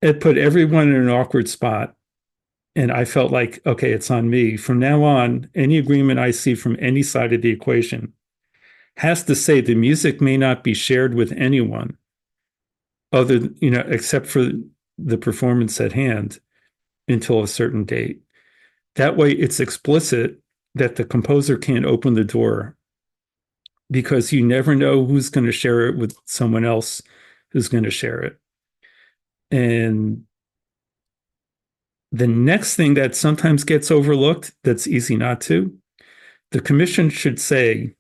It put everyone in an awkward spot. And I felt like, okay, it's on me. From now on, any agreement I see from any side of the equation has to say the music may not be shared with anyone other, except for the performance at hand until a certain date. That way it's explicit that the composer can't open the door because you never know who's going to share it with someone else who's going to share it. And the next thing that sometimes gets overlooked, that's easy not to, the commission should say,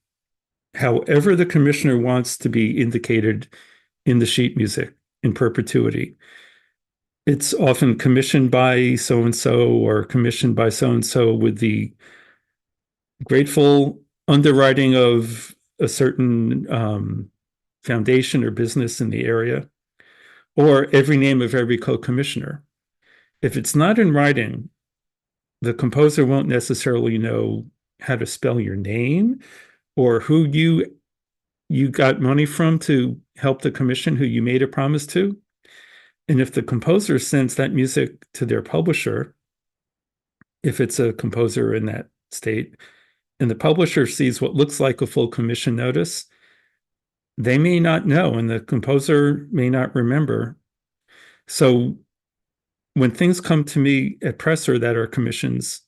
however the commissioner wants to be indicated in the sheet music in perpetuity. It's often commissioned by so-and-so or commissioned by so-and-so with the grateful underwriting of a certain foundation or business in the area, or every name of every co-commissioner. If it's not in writing, the composer won't necessarily know how to spell your name or who you got money from to help the commission, who you made a promise to. And if the composer sends that music to their publisher, if it's a composer in that state, and the publisher sees what looks like a full commission notice, they may not know, and the composer may not remember. So when things come to me at Presser that are commissions,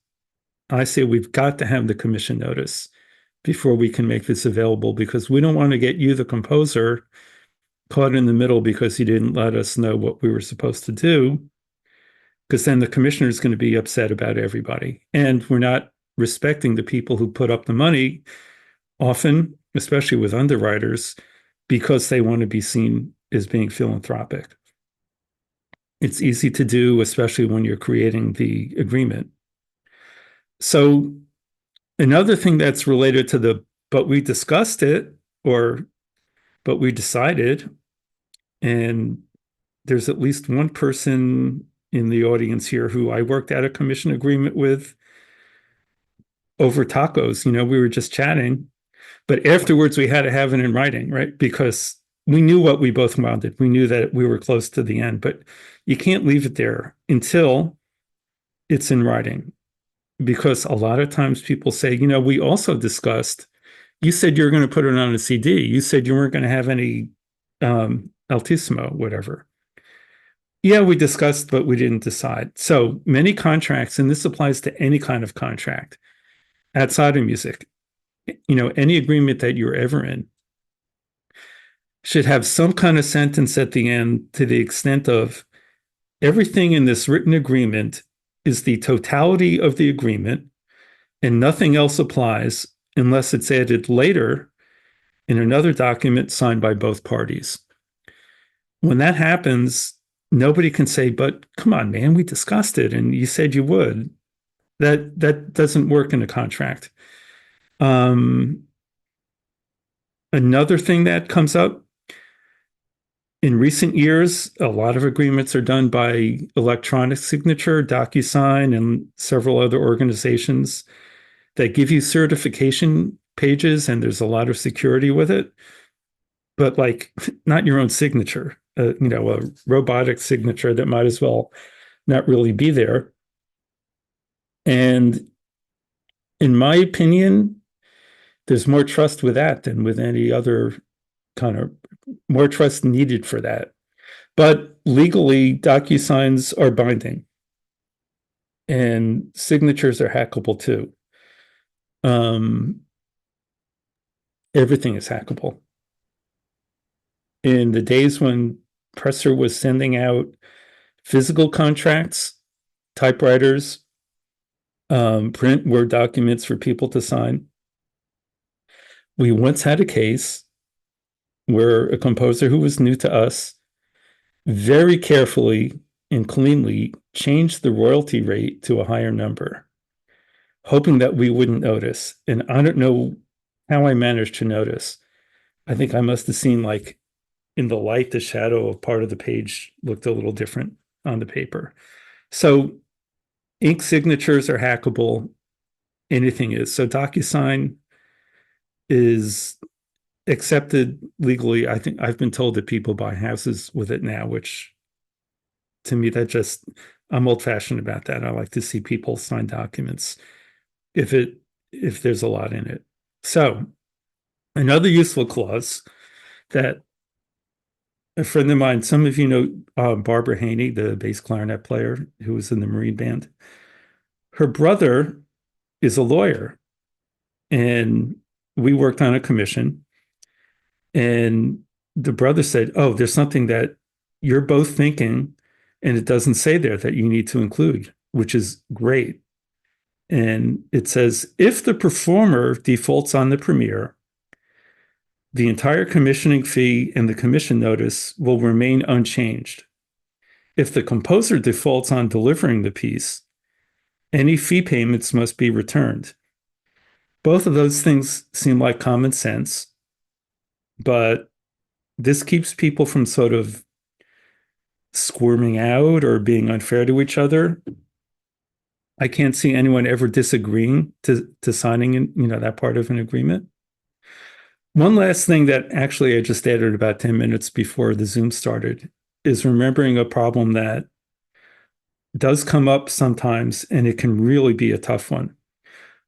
I say we've got to have the commission notice before we can make this available, because we don't want to get you, the composer, caught in the middle because you didn't let us know what we were supposed to do, because then the commissioner is going to be upset about everybody. And we're not respecting the people who put up the money, often, especially with underwriters, because they want to be seen as being philanthropic. It's easy to do, especially when you're creating the agreement. So another thing that's related to the, but we discussed it, or but we decided, and there's at least one person in the audience here who I worked out a commission agreement with over tacos. We were just chatting, but afterwards we had to have it in writing, right? Because we knew what we both wanted. We knew that we were close to the end, but you can't leave it there until it's in writing. Because a lot of times people say, we also discussed, you said you were going to put it on a CD. You said you weren't going to have any altissimo, whatever. Yeah, we discussed, but we didn't decide. So many contracts, and this applies to any kind of contract outside of music, any agreement that you're ever in, should have some kind of sentence at the end to the extent of everything in this written agreement is the totality of the agreement and nothing else applies unless it's added later in another document signed by both parties. When that happens, nobody can say, but come on, man, we discussed it and you said you would. That doesn't work in a contract. Um, Another thing that comes up in recent years, a lot of agreements are done by electronic signature, DocuSign, and several other organizations that give you certification pages, and there's a lot of security with it, but like not your own signature, a robotic signature that might as well not really be there. And in my opinion, there's more trust with that than with any other kind of more trust needed for that. But legally, DocuSigns are binding and signatures are hackable too. Um, Everything is hackable. In the days when Presser was sending out physical contracts, typewriters, print Word documents for people to sign, we once had a case where a composer who was new to us very carefully and cleanly changed the royalty rate to a higher number, hoping that we wouldn't notice. And I don't know how I managed to notice. I think I must have seen, like, in the light, the shadow of part of the page looked a little different on the paper. So ink signatures are hackable. Anything is. So DocuSign is accepted legally. I think I've been told that people buy houses with it now, which to me, I'm old fashioned about that. I like to see people sign documents if there's a lot in it. So another useful clause that a friend of mine, some of you know Barbara Haney, the bass clarinet player who was in the Marine Band. Her brother is a lawyer, and we worked on a commission. And the brother said, "Oh, there's something that you're both thinking, and it doesn't say there that you need to include," which is great. And it says, if the performer defaults on the premiere, the entire commissioning fee and the commission notice will remain unchanged. If the composer defaults on delivering the piece, any fee payments must be returned. Both of those things seem like common sense, but this keeps people from sort of squirming out or being unfair to each other. I can't see anyone ever disagreeing to signing that part of an agreement. One last thing that actually I just added about 10 minutes before the Zoom started is remembering a problem that does come up sometimes, and it can really be a tough one.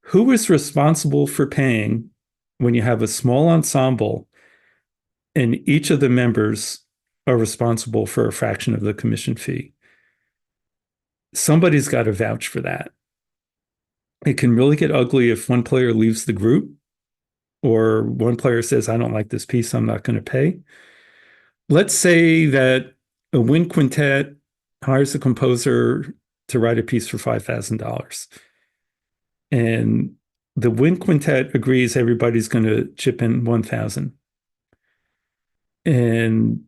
Who is responsible for paying when you have a small ensemble and each of the members are responsible for a fraction of the commission fee? Somebody's got to vouch for that. It can really get ugly if one player leaves the group or one player says, I don't like this piece, I'm not going to pay. Let's say that a wind quintet hires a composer to write a piece for $5,000. And the wind quintet agrees everybody's going to chip in 1,000. And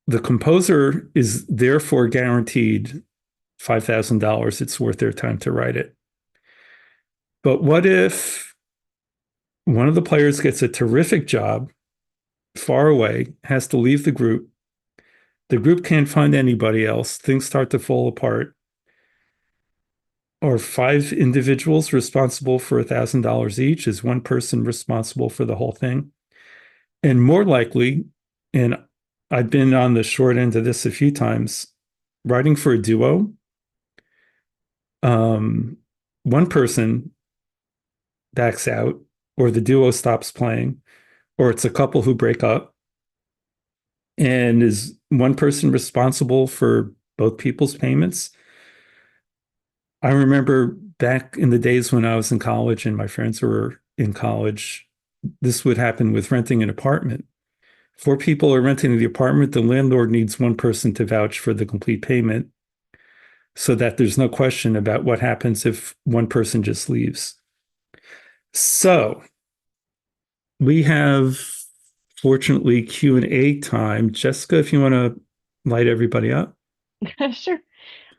the composer is therefore guaranteed $5,000. It's worth their time to write it. But what if one of the players gets a terrific job far away, has to leave the group can't find anybody else, things start to fall apart? Are 5 individuals responsible for $1,000 each? Is one person responsible for the whole thing? And more likely, and I've been on the short end of this a few times, writing for a duo, one person backs out, or the duo stops playing, or it's a couple who break up. And is one person responsible for both people's payments? I remember back in the days when I was in college and my friends were in college, this would happen with renting an apartment. 4 people are renting the apartment. The landlord needs one person to vouch for the complete payment so that there's no question about what happens if one person just leaves. So we have unfortunately, Q&A time. Jessica, if you want to light everybody up. Sure.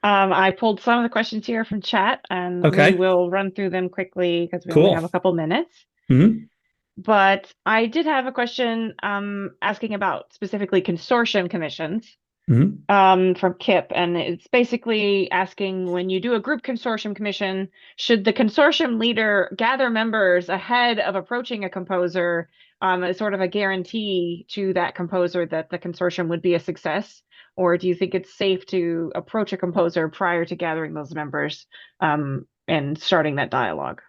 I pulled some of the questions here from chat, and we Okay, will run through them quickly because we only cool. have a couple minutes. Hmm. But I did have a question asking about specifically consortium commissions Hmm. from Kip, and it's basically asking when you do a group consortium commission, should the consortium leader gather members ahead of approaching a composer as sort of a guarantee to that composer that the consortium would be a success? Or do you think it's safe to approach a composer prior to gathering those members and starting that dialogue?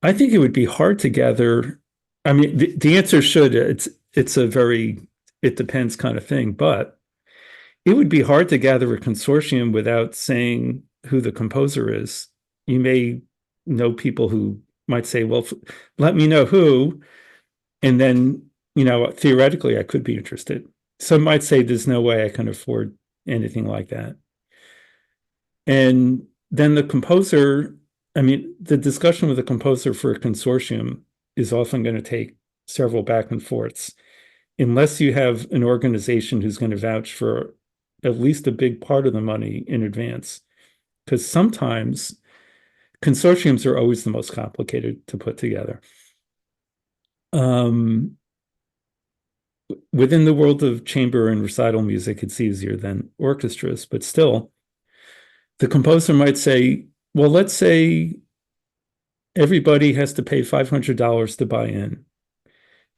I think it would be hard to gather. I mean, the answer should. It's a very it depends kind of thing, but it would be hard to gather a consortium without saying who the composer is. You may know people who might say, "Well, let me know who," and then theoretically, I could be interested. Some might say, "There's no way I can afford anything like that." And then the composer, I mean, the discussion with the composer for a consortium is often going to take several back and forths, unless you have an organization who's going to vouch for at least a big part of the money in advance. Because sometimes consortiums are always the most complicated to put together. Um, Within the world of chamber and recital music, it's easier than orchestras, but still, the composer might say, well, let's say everybody has to pay $500 to buy in.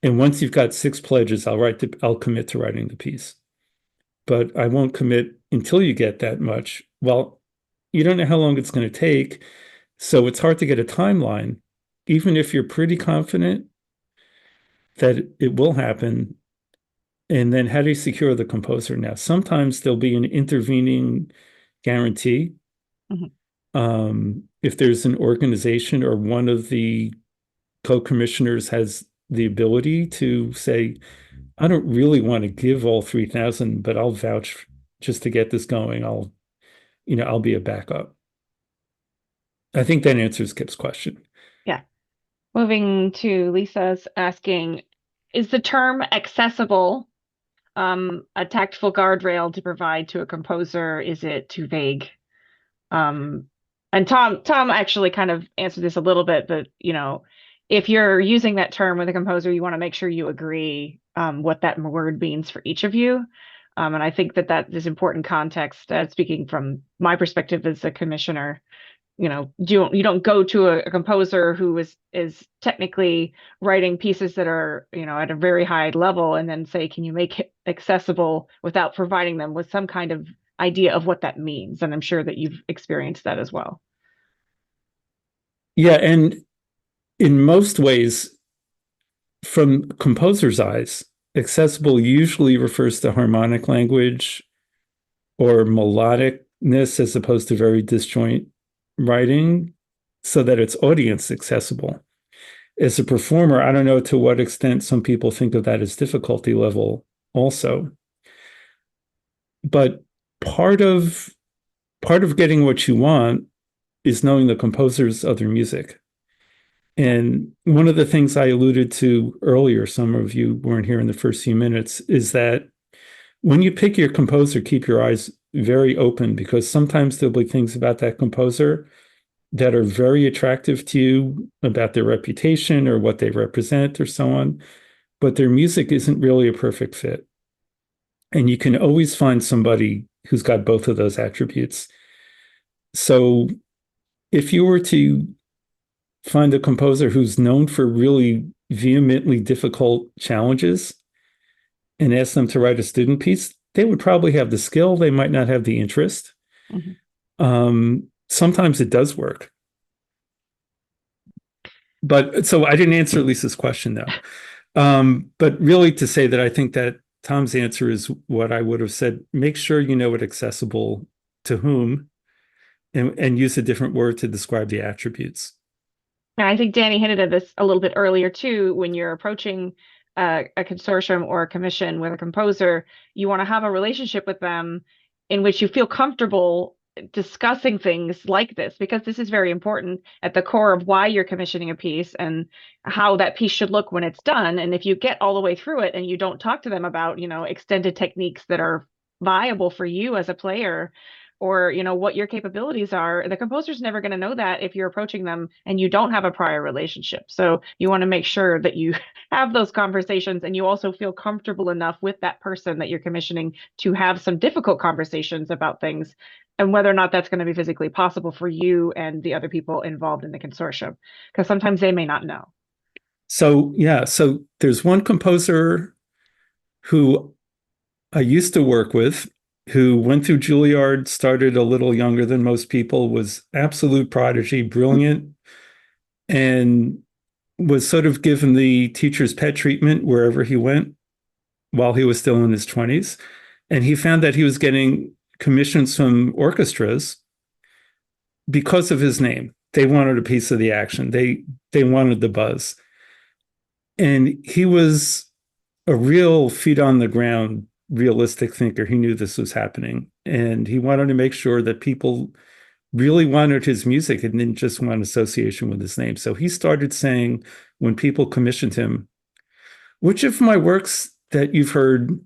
And once you've got six pledges, I'll commit to writing the piece. But I won't commit until you get that much. Well, you don't know how long it's going to take. So it's hard to get a timeline. Even if you're pretty confident that it will happen. And then how do you secure the composer now? Sometimes there'll be an intervening guarantee. Mhm. If there's an organization or one of the co-commissioners has the ability to say, I don't really want to give all 3,000, but I'll vouch just to get this going. I'll be a backup. I think that answers Kip's question. Yeah. Moving to Lisa's asking, is the term accessible a tactful guardrail to provide to a composer? Is it too vague? Um, and Tom actually kind of answered this a little bit, but if you're using that term with a composer, you want to make sure you agree what that word means for each of you. And I think that that is important context. Speaking from my perspective as a commissioner, you don't go to a composer who is technically writing pieces that are at a very high level and then say, can you make it accessible without providing them with some kind of idea of what that means? And I'm sure that you've experienced that as well. Yeah, and in most ways, from composer's eyes, accessible usually refers to harmonic language or melodicness as opposed to very disjoint writing so that it's audience accessible. As a performer, I don't know to what extent some people think of that as difficulty level also. But part of part of getting what you want is knowing the composer's other music. And one of the things I alluded to earlier, some of you weren't here in the first few minutes, is that when you pick your composer, keep your eyes very open because sometimes there'll be things about that composer that are very attractive to you about their reputation or what they represent or so on, but their music isn't really a perfect fit. And you can always find somebody who's got both of those attributes. So if you were to find a composer who's known for really vehemently difficult challenges and ask them to write a student piece, they would probably have the skill. They might not have the interest. Mhm. Sometimes it does work. But so I didn't answer Lisa's question though. But really to say that I think that Tom's answer is what I would have said. Make sure you know it accessible to whom and use a different word to describe the attributes. And I think Danny hinted at this a little bit earlier too. When you're approaching a consortium or a commission with a composer, you want to have a relationship with them in which you feel comfortable discussing things like this, because this is very important at the core of why you're commissioning a piece and how that piece should look when it's done. And if you get all the way through it and you don't talk to them about, extended techniques that are viable for you as a player, or what your capabilities are, the composer's never going to know that if you're approaching them and you don't have a prior relationship. So you want to make sure that you have those conversations, and you also feel comfortable enough with that person that you're commissioning to have some difficult conversations about things, and whether or not that's going to be physically possible for you and the other people involved in the consortium, because sometimes they may not know. So yeah, so there's one composer who I used to work with, who went through Juilliard, started a little younger than most people, was absolute prodigy, brilliant, and was sort of given the teacher's pet treatment wherever he went while he was still in his 20s. And he found that he was getting commissions from orchestras because of his name. They wanted a piece of the action. They wanted the buzz. And he was a real feet on the ground, realistic thinker. He knew this was happening, and he wanted to make sure that people really wanted his music and didn't just want association with his name. So he started saying, when people commissioned him, which of my works that you've heard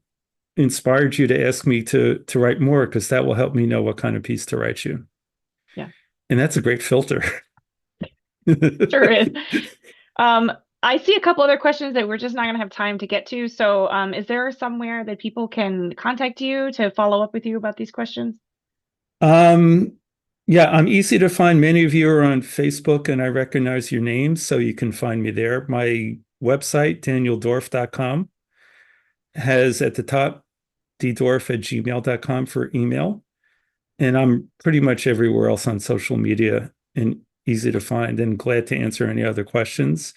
inspired you to ask me to write more, because that will help me know what kind of piece to write you. Yeah. And that's a great filter. Sure is. I see a couple other questions that we're just not going to have time to get to. So is there somewhere that people can contact you to follow up with you about these questions? Yeah, I'm easy to find. Many of you are on Facebook and I recognize your names, so you can find me there. My website, danieldorff.com, has at the top ddorff@gmail.com for email. And I'm pretty much everywhere else on social media and easy to find, and glad to answer any other questions.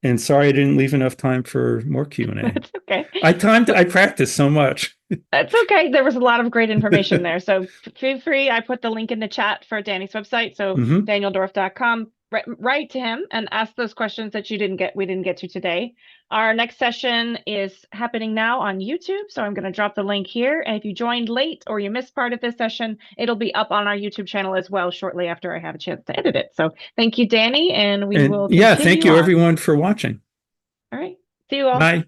And sorry I didn't leave enough time for more Q&A. That's okay. I practiced so much. That's okay. There was a lot of great information there. So feel free. I put the link in the chat for Danny's website. So danieldorff.com. Write to him and ask those questions that we didn't get to today. Our next session is happening now on YouTube. So I'm going to drop the link here. And if you joined late or you missed part of this session, it'll be up on our YouTube channel as well shortly after I have a chance to edit it. So thank you, Danny. And we will continue thank you on. everyone for watching. All right. See you all. Bye.